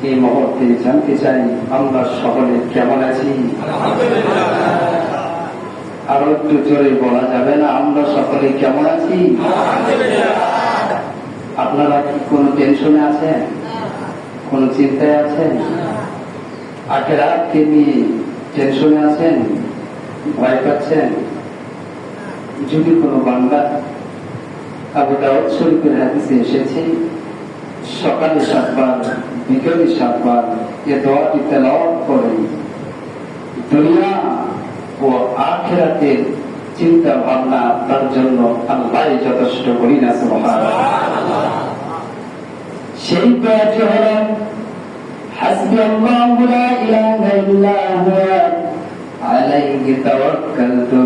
এই মুহূর্তে জানতে চাই আমরা সকলে কেমন আছি। আরো একটু জোরে বলা যাবে না, আমরা সকলে কেমন আছি? আপনারা কি কোনো টেনশনে আছেন, কোন চিন্তায় আছেন, আখেরাতকে নিয়ে টেনশনে আছেন, ভয় পাচ্ছেন? যদি কোনো বান্দা আবু দাউদ শরীফের হাদিসে এসেছে সকালে 7 বার বিকেলে 7 বার এ দোয়াটি তেলাওয়াত করেন, দুনিয়া ও আখিরাতের চিন্তা ভাবনা তার জন্য আল্লাহ যথেষ্ট। বলি না সুবহানাল্লাহ। সেই দোয়াটি হলো হাসবুল্লাহু লা ইলাহা ইল্লা হুয়া আলাইহি তাওয়াক্কালতু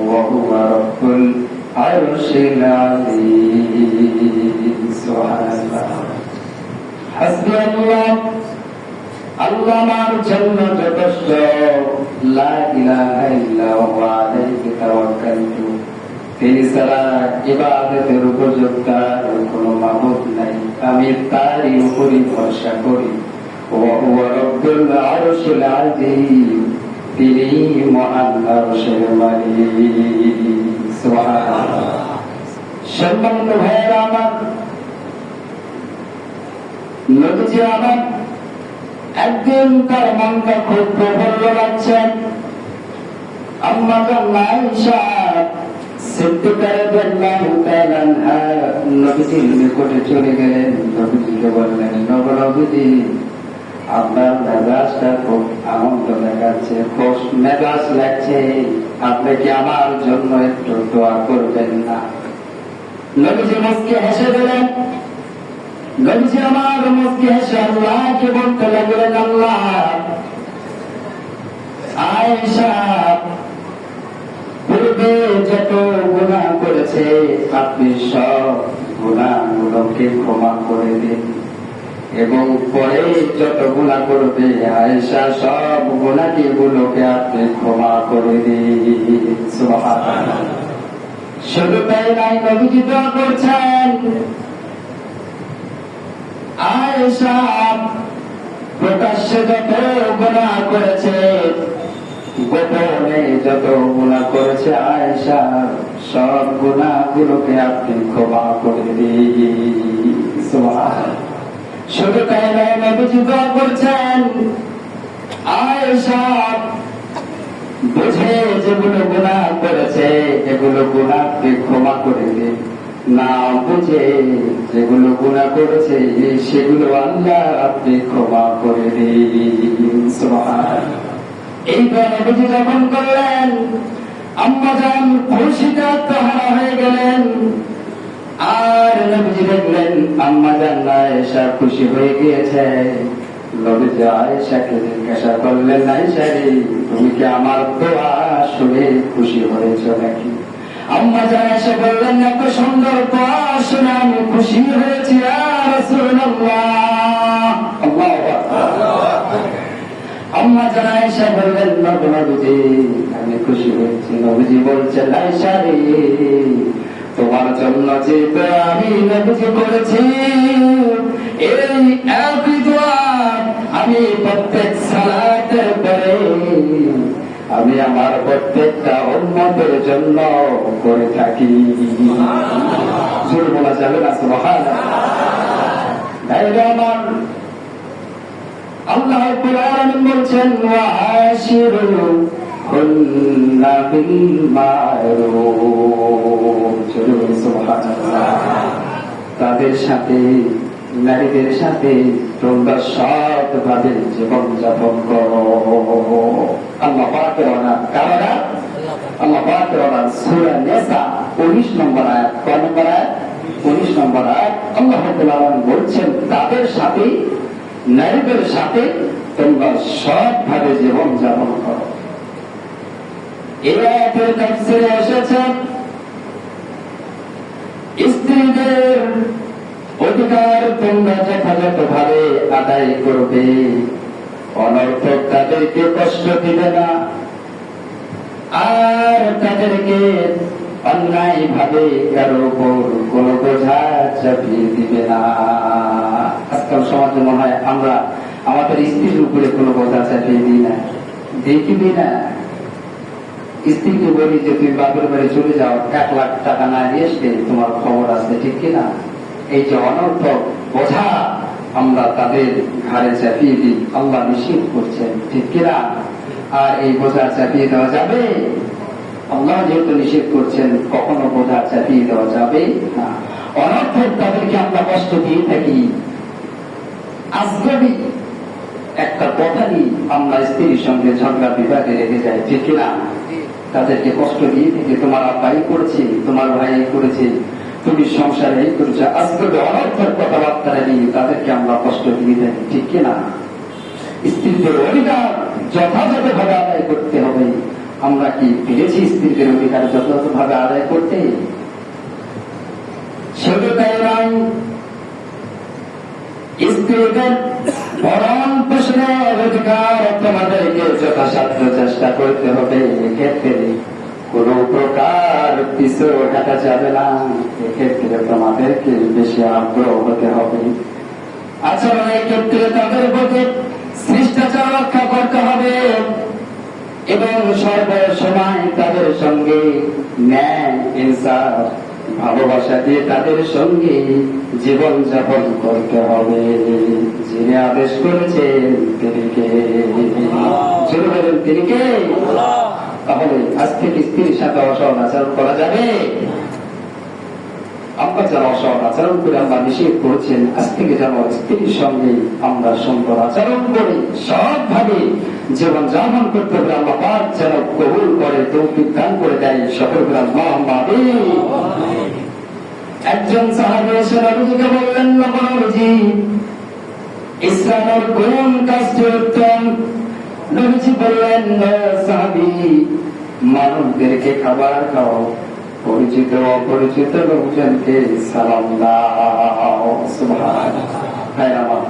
ওয়া হুয়া রাব্বুল আরশিল আযীম। সুবহানাল্লাহ। হাসবুল্লাহ, আল্লাহ আমার জন্য যথেষ্ট। লা ইলাহা ইল্লা হুয়া আলাইহি তাওয়াক্কালতু, তিনি ছাড়া ইবাদতের উপযুক্ত কোনো মাবুদ নাই, আমি তারই উপরই ভরসা করি। ওয়া হুয়া রাব্বুল আরশিল আযীম, তিনি মহান আরশের মালিক। সুবহানাল্লাহ। সম্মানিত ভাইয়েরা আমার, নবীজি আমার একদিন তার মনটা খুব প্রফুল্ল লাগছে। আম্মা জান আয়েশা সিদ্দিকাতুর রাদিয়াল্লাহু তাআলা আনহা নবীজির নিকটে চলে গেলেন। নবীজিকে বললেন, নবী, আপনার মেজাজটা খুব আনন্দ দেখাচ্ছে, খুব মেজাজ লাগছে, আপনি কি আমার জন্য একটু দোয়া করবেন না? নবীজি মুস্কি হেসে দিলেন। নবীজি আমার মুস্কি হেসে আল্লাহকে বলতে লাগলেন, আল্লাহ, আয়েশা পূর্বে যত গুনাহ করেছে আপনি সব গুনাহগুলোকে ক্ষমা করে দিন, এবং পরে যত গুনাহ করবে আয়েশা সব গুনাহগুলোকে আপনি ক্ষমা করে দিন। সুবহানাল্লাহ। শুধু তাই নাই, নবীজি দোয়া করছেন, আয়েশা প্রকাশ্যে যত গুনাহ করেছে, গোপনে যত গুনাহ করেছে, আয়েশা সব গুনাহগুলোকে আপনি ক্ষমা করে দিন। সুবহানাল্লাহ। শুধু তাই নয়, নবীজি দোয়া করছেন, আয়েশা বুঝে যেগুলো গুনাহ করেছে এগুলো গুনাহকে ক্ষমা করে দিন, না বুঝে যেগুলো গুনাহ করেছে সেগুলো আল্লাহ আপনি ক্ষমা করে দিন। সুবহানাল্লাহ। এই দোয়া নবীজি যখন করলেন, আম্মা জান খুশিতে আত্মহারা হয়ে গেলেন। আর নবীজি দেখলেন আম্মা জান আয়েশা খুশি হয়ে গিয়েছে। নবীজি আয়েশাকে জিজ্ঞাসা করলেন, আয়েশা রে, তুমি কি আমার দোয়া শুনে খুশি হয়েছ নাকি? আম্মা জান আয়েশা বললেন, এত সুন্দর দোয়া শুনে আমি খুশি হয়েছি ইয়া রাসূলুল্লাহ। আল্লাহু আকবার। আম্মা জান আয়েশা বললেন, নবীজি আমি খুশি হয়েছি। নবীজি বলছেন, আয়েশা রে, তোমার জন্য যে দোয়া আমি নবীজি করেছি, এই একই দোয়া আমি প্রত্যেক সালাতের পরে আমি আমার প্রত্যেকটা উম্মতের জন্য করে থাকি। জোরে বলা যাবে না সুবহানাল্লাহ। আমার আল্লাহ রাব্বুল আলামিন বলছেন, ওয়া আশিরুহুন্না বিল মা'রুফ। জোরে বলি সুবহানাল্লাহ। তাদের সাথে, নারীদের সাথে তোমরা সৎভাবে জীবন যাপন করো। আল্লাহ পাকের কারণ আল্লাহ পাকের সূরা নিসা 19 নম্বর আয়াত, কয় নম্বর আয়াত? 19 নম্বর আয়াত। আল্লাহ রাব্বুল আলামিন বলছেন, তাদের সাথে, নারীদের সাথে তোমরা সৎভাবে জীবন যাপন করো। এই আয়াতের তাফসীরে এসেছে, স্ত্রীদের অধিকার তোমরা যথাযথভাবে আদায় করবে, অনর্থক তাদেরকে কষ্ট দিবে না, আর তাদেরকে অন্যায় ভাবে কারো উপর কোন বোঝা চাপিয়ে দিবে না। আজকাল সমাজে মনে হয় আমরা আমাদের স্ত্রীর উপরে কোনো বোঝা চাপিয়ে দিই না, দেখি দিই না। স্ত্রীকে বলি যে তুমি বাপের বাড়ি চলে যাও, 1,00,000 টাকা না নিয়ে এসে তোমার খবর আছে, ঠিক কিনা? এই যে অনর্থক বোঝা আমরা তাদের ঘাড়ে চাপিয়ে দিই, আল্লাহ নিষেধ করছেন, ঠিক কিনা? আর এই বোঝা চাপিয়ে দেওয়া যাবে? আল্লাহ যেহেতু নিষেধ করছেন, কখনো বোঝা চাপিয়ে দেওয়া যাবে না। অনর্থক তাদেরকে আমরা কষ্ট দিয়ে থাকি। আজগবি একটা কথা নিয়ে আমরা স্ত্রীর সঙ্গে ঝগড়া বিবাদে রেখে যাই, ঠিক কিনা? তাদেরকে কষ্ট দিয়ে থেকে তোমার আব্বাই করেছে, তোমার ভাই করেছে, তুমি সংসারে এই করেছো, আজকে অনর্থক কথাবার্তা নিয়ে তাদেরকে আমরা কষ্ট দিয়ে থাকি, ঠিক কিনা? স্ত্রীদের অধিকার যথাযথভাবে আদায় করতে হবে। আমরা কি পেরেছি স্ত্রীদের অধিকার যথাযথভাবে আদায় করতে? শুধু তাই নয়, স্ত্রীদের ভরণ পোষণের অধিকার তোমাদেরকে যথাসাধ্য চেষ্টা করতে হবে। এক্ষেত্রে কোন প্রকার পিছু হাঁটা যাবে না। এক্ষেত্রে তোমাদেরকে বেশি আগ্রহ হতে হবে। আচরণের ক্ষেত্রে তাদের প্রতি শিষ্টাচার রক্ষা করতে হবে এবং সর্বসময় তাদের সঙ্গে ন্যায়, ইনসাফ, ভালোবাসা দিয়ে তাদের সঙ্গে জীবন যাপন করতে হবে। যিনি আদেশ করেছেন তিনি কে? শুরু করেন তিনি কে? তাহলে আজ থেকে স্ত্রীর সাথে অসৎ আচরণ করা যাবে? আমরা যারা অসৎ আচরণ করে আমরা নিষেধ করেছেন, আজ থেকে যেন স্ত্রীর সঙ্গে আমরা সুন্দর আচরণ করে সৎভাবে জীবন যাপন করতে হবে। আল্লাহ পাক যেন কবুল করে, তৌফিক দান করে দেয়। সকল করে আল্লাহুম্মা আমিন। একজন সাহাবী এসে নবীজিকে বললেন, নবী, ইসলামের কোন কাজটি উত্তম? নবীজি বললেন, সাহাবী, মানুষদেরকে খাবার খাও, পরিচিত অপরিচিত লোকজনকে সালাম দাও। সুবহানাল্লাহ।